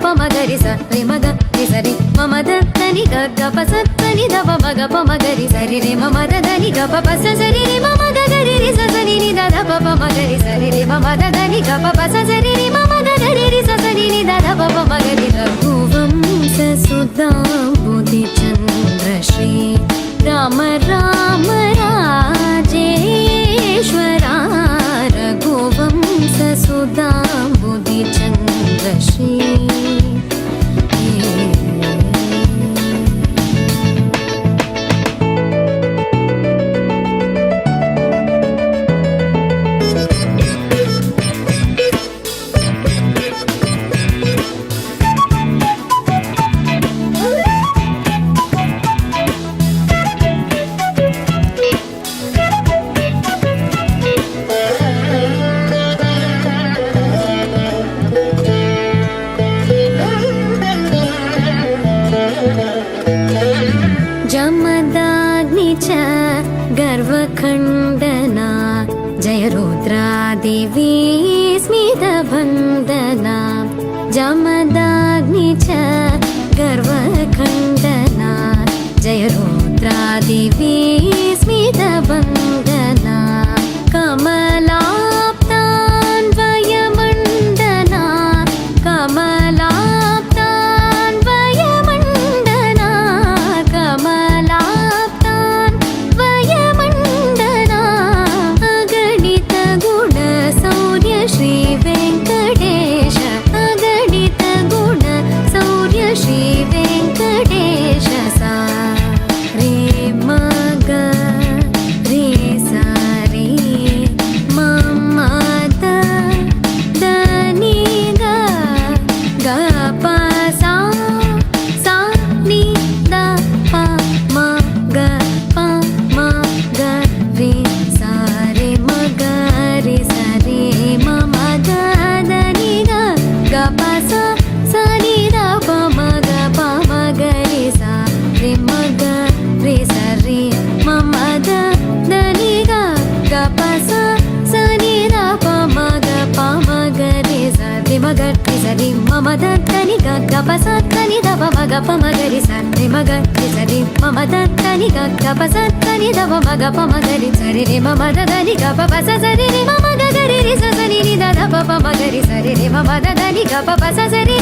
ప మగరి స రి మగ రి సరి మమ దని గ గ ప స ని ద ప మగ ప మగరి సరి రి మమ దని గ ప ప స సరి రి మమ గ గరి రి స సని ని ద ద ప ప మగరి సరి రి మమ దని గ ప ప స సరి రి మమ గ గరి రి స సని ని ద ద ప ప మగరి రఘువంశ సుధాంబుధి చంద్ర శ్రీ రామ రామ రాజేశ్వరా రఘువంశ సుధాంబుధి చంద్ర శ్రీ जमदाग्नि च गर्वखण्डना जय रुद्रादेवी स्मितवन्दना जमदाग्नि च गर्वखण्डना जय रुद्रादेवी स्मितवन्दना कमलाप्तान्वयमण्डना कमलाप्तान्वयमण्डना कमलाप्तान्वयमण्डना अगणित गुण सौर्य श्री वेङ्कटेश अगणित गुण सौर्य श्री वेङ्कटेश सा रे मग रे सा रे मम द नी ग ग प सा सा नि द प म ग प म ग रे सा रे म ग रे सा रे मम द नी ग ग प सा सा नि द प म ग प म ग रे सा रे म ग रे सा रे मम द नी ग ग प सा सा नि द प म ग प म ग रे सा रे म ग रे सा रे मम द नी ग ग प सा नि द प म ग प म ग रे सा रे म ग रे सा रे मम द नी ग ग प सा नि द प म ग प म ग रे सा रे रे मम द नी ग प प सा सा रे रे मम ग ग रे रे सा सा नि द द प प म ग रे सा रे रे मम द नी ग प प सा सा रे